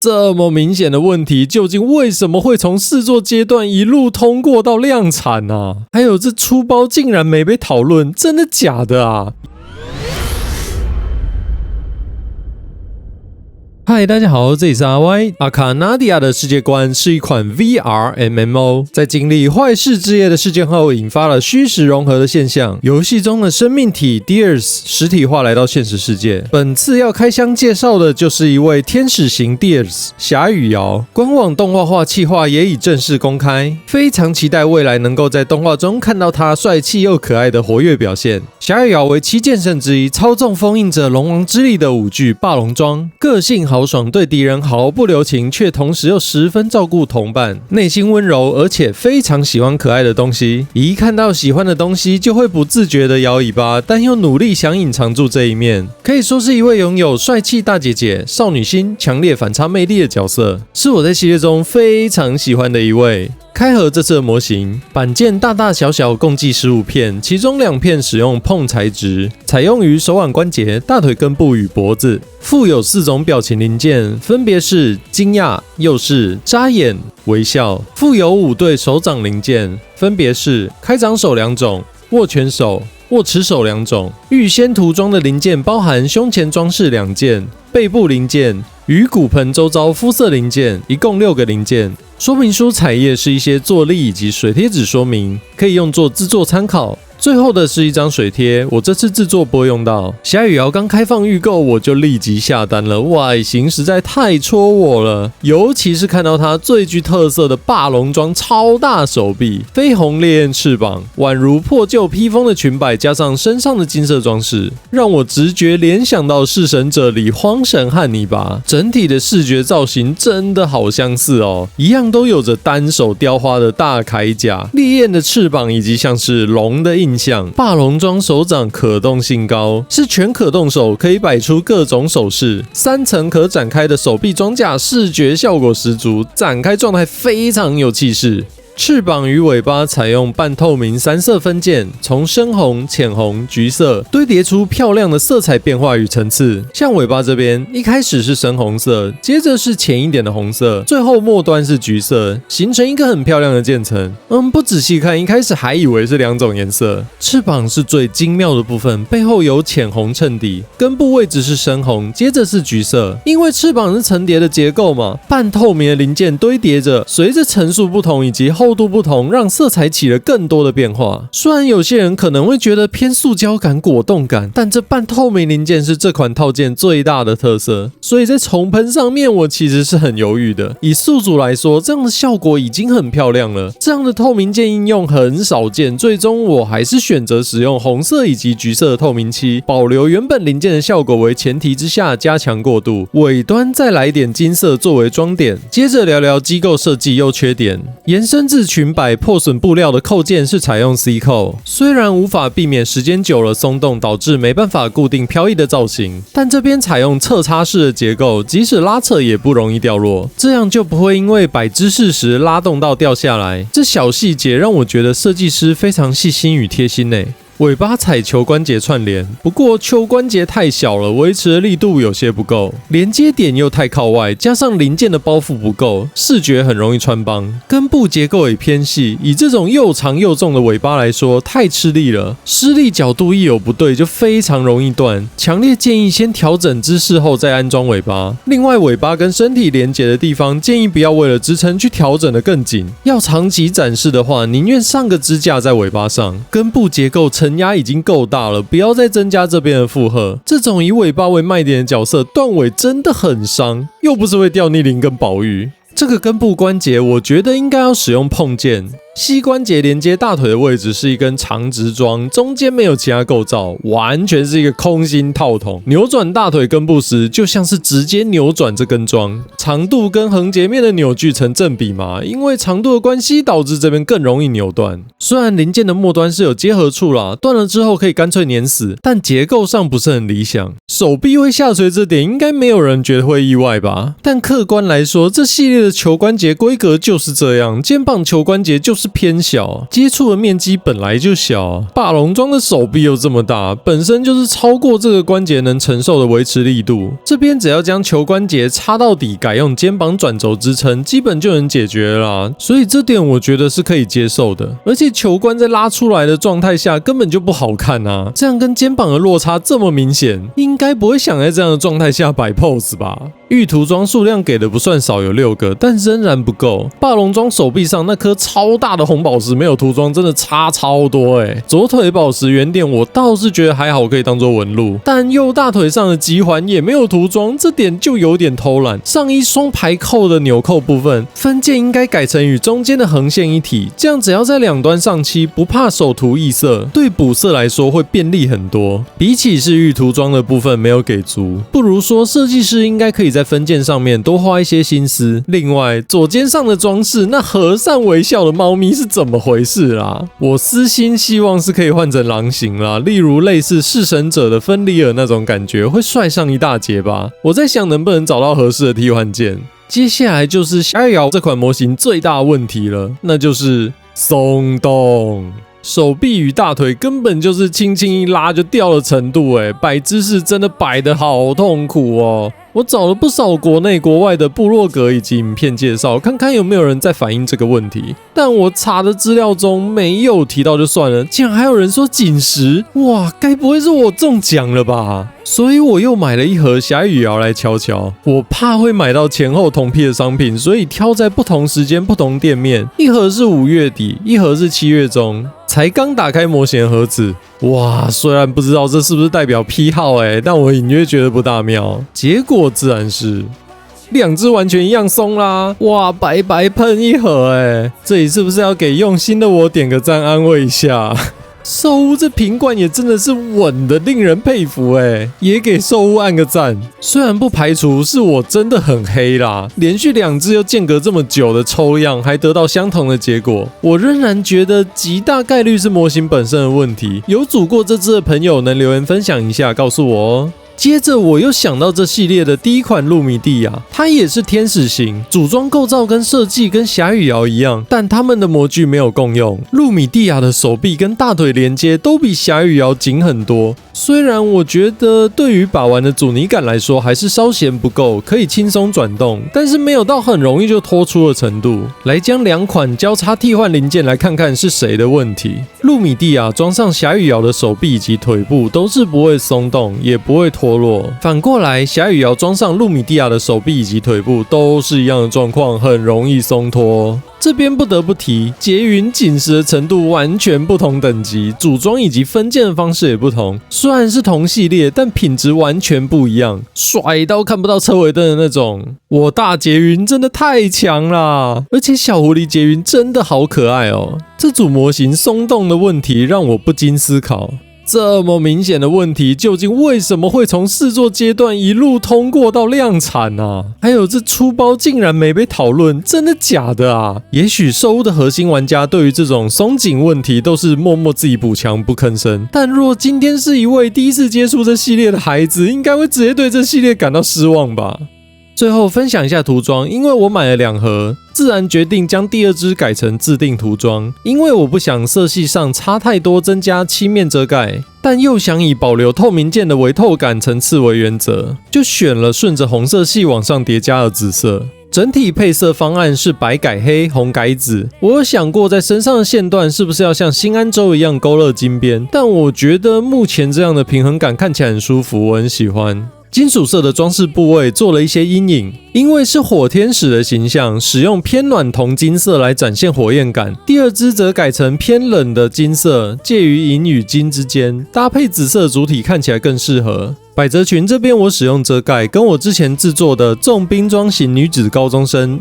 这么明显的问题，究竟为什么会从试作阶段一路通过到量产啊？还有这出包竟然没被讨论，真的假的啊？嗨，大家好，这里是阿 Y。阿卡纳迪亚的世界观是一款 VR MMO， 在经历坏世之夜的事件后，引发了虚实融合的现象。游戏中的生命体 Deers 实体化来到现实世界。本次要开箱介绍的就是一位天使型 Deers 霞雨瑶，官网动画化企划也已正式公开，非常期待未来能够在动画中看到他帅气又可爱的活跃表现。霞雨瑶为7剑圣之一，操纵封印着龙王之力的武具霸龙装，个性豪爽，对敌人毫不留情，却同时又十分照顾同伴，内心温柔，而且非常喜欢可爱的东西。一看到喜欢的东西，就会不自觉地摇尾巴，但又努力想隐藏住这一面。可以说是一位拥有帅气大姐姐、少女心、强烈反差魅力的角色，是我在系列中非常喜欢的一位。开盒这次的模型板件大大小小共计15片，其中2片使用碰材质，采用于手腕关节、大腿根部与脖子。附有4种表情零件，分别是惊讶、幼视、眨眼、微笑。附有5对手掌零件，分别是开掌手2种、握拳手、握持手2种。预先涂装的零件包含胸前装饰2件、背部零件与骨盆周遭肤色零件，一共6个零件。说明书彩页是一些作例以及水贴纸说明，可以用作制作参考。最后的是一张水贴，我这次制作不会用到。霞雨瑶刚开放预购，我就立即下单了，外形实在太戳我了，尤其是看到它最具特色的霸龙装超大手臂、绯红烈焰翅膀，宛如破旧披风的裙摆，加上身上的金色装饰，让我直觉联想到《弑神者》里荒神汉尼拔。整体的视觉造型真的好相似哦，一样都有着单手雕花的大铠甲、烈焰的翅膀以及像是龙的印象。霸龙装手掌可动性高，是全可动手，可以摆出各种手势。3层可展开的手臂装甲，视觉效果十足，展开状态非常有气势。翅膀与尾巴采用半透明3色分件，从深红、浅红、橘色堆叠出漂亮的色彩变化与层次。像尾巴这边，一开始是深红色，接着是浅一点的红色，最后末端是橘色，形成一个很漂亮的渐层。不仔细看，一开始还以为是2种颜色。翅膀是最精妙的部分，背后有浅红衬底，根部位置是深红，接着是橘色。因为翅膀是层叠的结构嘛，半透明的零件堆叠着，随着层数不同以及厚度不同，让色彩起了更多的变化。虽然有些人可能会觉得偏塑胶感、果冻感，但这半透明零件是这款套件最大的特色，所以在重喷上面我其实是很犹豫的。以宿主来说，这样的效果已经很漂亮了，这样的透明件应用很少见，最终我还是选择使用红色以及橘色的透明漆，保留原本零件的效果为前提之下加强过渡，尾端再来点金色作为装点。接着聊聊机构设计优缺点。延伸至裙摆破损布料的扣件是采用 C 扣，虽然无法避免时间久了松动导致没办法固定飘逸的造型，但这边采用侧插式的结构，即使拉扯也不容易掉落，这样就不会因为摆姿势时拉动到掉下来。这小细节让我觉得设计师非常细心与贴心欸。尾巴采球关节串联，不过球关节太小了，维持的力度有些不够，连接点又太靠外，加上零件的包覆不够，视觉很容易穿帮。根部结构也偏细，以这种又长又重的尾巴来说，太吃力了，施力角度一有不对就非常容易断。强烈建议先调整姿势后再安装尾巴。另外，尾巴跟身体连接的地方，建议不要为了支撑去调整得更紧。要长期展示的话，宁愿上个支架在尾巴上。根部结构承压已经够大了，不要再增加这边的负荷。这种以尾巴为卖点的角色，断尾真的很伤，又不是会掉逆鳞跟保育。这个根部关节，我觉得应该要使用碰键。膝关节连接大腿的位置是一根长直桩，中间没有其他构造，完全是一个空心套筒。扭转大腿根部时，就像是直接扭转这根桩，长度跟横截面的扭矩成正比嘛，因为长度的关系导致这边更容易扭断。虽然零件的末端是有接合处啦，断了之后可以干脆粘死，但结构上不是很理想。手臂会下垂这点应该没有人觉得会意外吧，但客观来说，这系列的球关节规格就是这样，肩膀球关节就是偏小，接触的面积本来就小，霸龙装的手臂又这么大，本身就是超过这个关节能承受的维持力度。这边只要将球关节插到底，改用肩膀转轴支撑，基本就能解决了啦。所以这点我觉得是可以接受的。而且球关在拉出来的状态下根本就不好看啊，这样跟肩膀的落差这么明显，应该不会想在这样的状态下摆 pose 吧。玉涂装数量给的不算少，有6个，但仍然不够。霸龙装手臂上那颗超大的红宝石没有涂装，真的差超多左腿宝石圆点我倒是觉得还好，可以当做纹路，但右大腿上的极环也没有涂装，这点就有点偷懒。上衣双排扣的纽扣部分分件应该改成与中间的横线一体，这样只要在两端上漆，不怕手涂异色，对补色来说会便利很多。比起是玉涂装的部分没有给足，不如说设计师应该可以在分件上面多花一些心思。另外，左肩上的装饰，那和善微笑的猫咪是怎么回事啦？我私心希望是可以换成狼形啦，例如类似弑神者的芬里尔那种感觉，会帅上一大截吧。我在想能不能找到合适的替换件。接下来就是霞雨瑶这款模型最大的问题了，那就是松动。手臂与大腿根本就是轻轻一拉就掉的程度摆姿势真的摆得好痛苦哦。我找了不少国内国外的部落格以及影片介绍，看看有没有人在反映这个问题，但我查的资料中没有提到就算了，竟然还有人说紧实，哇，该不会是我中奖了吧？所以我又买了一盒霞雨瑶来瞧瞧，我怕会买到前后同批的商品，所以挑在不同时间不同店面，一盒是5月底，一盒是7月中。才刚打开模型的盒子，哇！虽然不知道这是不是代表批号但我隐约觉得不大妙。结果自然是2只完全一样松啦！哇，白白喷一盒这里是不是要给用心的我点个赞安慰一下？兽屋这瓶罐也真的是稳的令人佩服也给兽屋按个赞。虽然不排除是我真的很黑啦，连续2只又间隔这么久的抽样还得到相同的结果，我仍然觉得极大概率是模型本身的问题。有组过这只的朋友能留言分享一下告诉我哦。接着我又想到这系列的第一款露米蒂亚，它也是天使型，组装构造跟设计跟霞雨瑶一样，但它们的模具没有共用。露米蒂亚的手臂跟大腿连接都比霞雨瑶紧很多，虽然我觉得对于把玩的阻尼感来说还是稍嫌不够，可以轻松转动，但是没有到很容易就脱出的程度。来将2款交叉替换零件来看看是谁的问题。露米蒂亚装上霞雨瑶的手臂以及腿部都是不会松动，也不会脱落。反过来，霞雨瑶装上露米蒂亚的手臂以及腿部都是一样的状况，很容易松脱。这边不得不提，结云紧实的程度完全不同等级，组装以及分件的方式也不同。虽然是同系列，但品质完全不一样，甩到看不到车尾灯的那种。我大结云真的太强啦，而且小狐狸结云真的好可爱哦。这组模型松动的问题让我不禁思考，这么明显的问题，究竟为什么会从试作阶段一路通过到量产啊？还有这出包竟然没被讨论，真的假的啊？也许兽屋的核心玩家对于这种松紧问题都是默默自己补强不吭声，但若今天是一位第一次接触这系列的孩子，应该会直接对这系列感到失望吧。最后分享一下涂装，因为我买了2盒，自然决定将第2只改成自定涂装，因为我不想色系上差太多，增加漆面遮盖，但又想以保留透明件的微透感层次为原则，就选了顺着红色系往上叠加的紫色。整体配色方案是白改黑，红改紫。我有想过在身上的线段是不是要像新安州一样勾勒金边，但我觉得目前这样的平衡感看起来很舒服，我很喜欢。金属色的装饰部位做了一些阴影，因为是火天使的形象，使用偏暖铜金色来展现火焰感。第2只则改成偏冷的金色，介于银与金之间，搭配紫色主体看起来更适合。百褶裙这边我使用遮盖，跟我之前制作的重兵装型女子高中生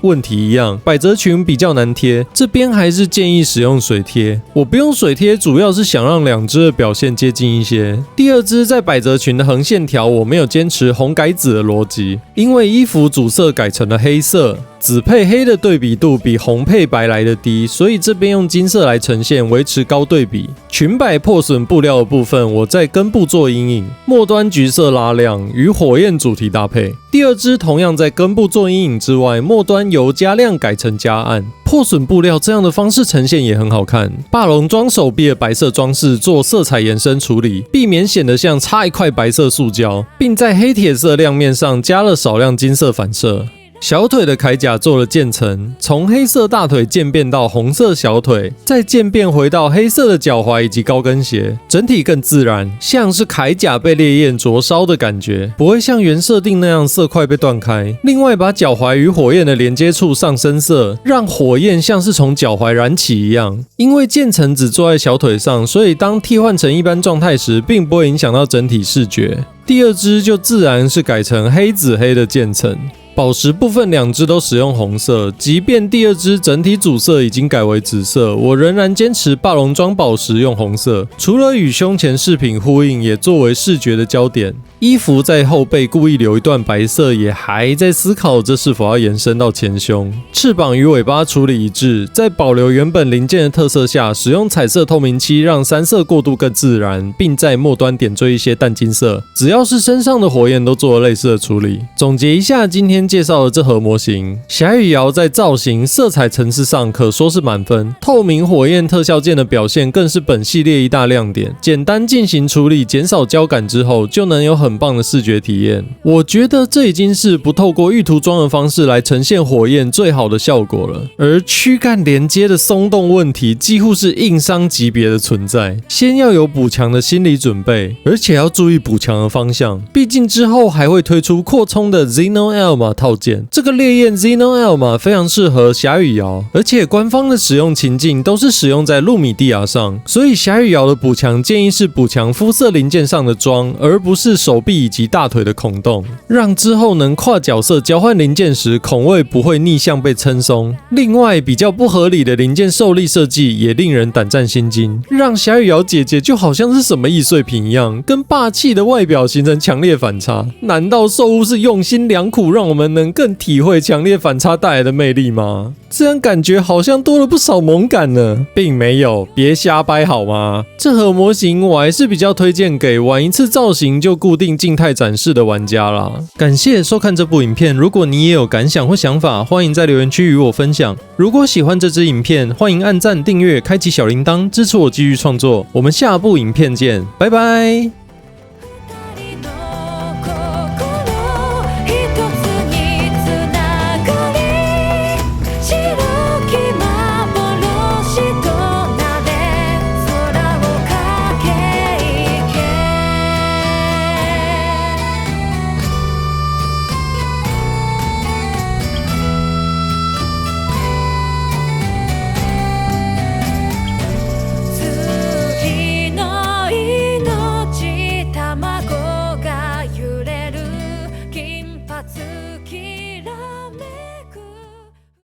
问题一样，百褶裙比较难贴，这边还是建议使用水贴。我不用水贴主要是想让2只的表现接近一些。第2只在百褶裙的横线条我没有坚持红改紫的逻辑，因为衣服主色改成了黑色，紫配黑的对比度比红配白来的低，所以这边用金色来呈现，维持高对比。裙摆破损布料的部分，我在根部做阴影，末端橘色拉亮，与火焰主题搭配。第2只同样在根部做阴影之外，末端由加亮改成加暗，破损布料这样的方式呈现也很好看。霸龙装手臂的白色装饰做色彩延伸处理，避免显得像插一块白色塑胶，并在黑铁色亮面上加了少量金色反射。小腿的铠甲做了渐层，从黑色大腿渐变到红色小腿，再渐变回到黑色的脚踝以及高跟鞋，整体更自然，像是铠甲被烈焰灼烧的感觉，不会像原设定那样色块被断开。另外，把脚踝与火焰的连接处上深色，让火焰像是从脚踝燃起一样。因为渐层只做在小腿上，所以当替换成一般状态时，并不会影响到整体视觉。第二只就自然是改成黑紫黑的渐层。宝石部分两只都使用红色，即便第二只整体主色已经改为紫色，我仍然坚持霸龙装宝石用红色，除了与胸前饰品呼应，也作为视觉的焦点。衣服在后背故意留一段白色，也还在思考这是否要延伸到前胸。翅膀与尾巴处理一致，在保留原本零件的特色下，使用彩色透明漆让三色过渡更自然，并在末端点缀一些淡金色。只要是身上的火焰都做了类似的处理。总结一下今天介绍的这盒模型，霞羽瑶在造型、色彩层次上可说是满分，透明火焰特效件的表现更是本系列一大亮点。简单进行处理，减少焦感之后，就能有很棒的视觉体验。我觉得这已经是不透过预涂装的方式来呈现火焰最好的效果了。而躯干连接的松动问题几乎是硬伤级别的存在，先要有补强的心理准备，而且要注意补强的方向。毕竟之后还会推出扩充的 Xeno Elma 套件，这个烈焰 Xeno Elma 非常适合霞羽瑶，而且官方的使用情境都是使用在路米蒂亚上，所以霞羽瑶的补强建议是补强肤色零件上的妆，而不是手臂以及大腿的孔洞，让之后能跨角色交换零件时孔位不会逆向被撑松。另外，比较不合理的零件受力设计也令人胆战心惊，让霞羽瑶姐姐就好像是什么易碎品一样，跟霸气的外表形成强烈反差。难道兽屋是用心良苦，让我们能更体会强烈反差带来的魅力吗？这样感觉好像多了不少萌感呢，并没有，别瞎掰好吗？这盒模型我还是比较推荐给玩一次造型就固定静态展示的玩家啦。感谢收看这部影片，如果你也有感想或想法，欢迎在留言区与我分享。如果喜欢这支影片，欢迎按赞、订阅、开启小铃铛，支持我继续创作。我们下部影片见，拜拜。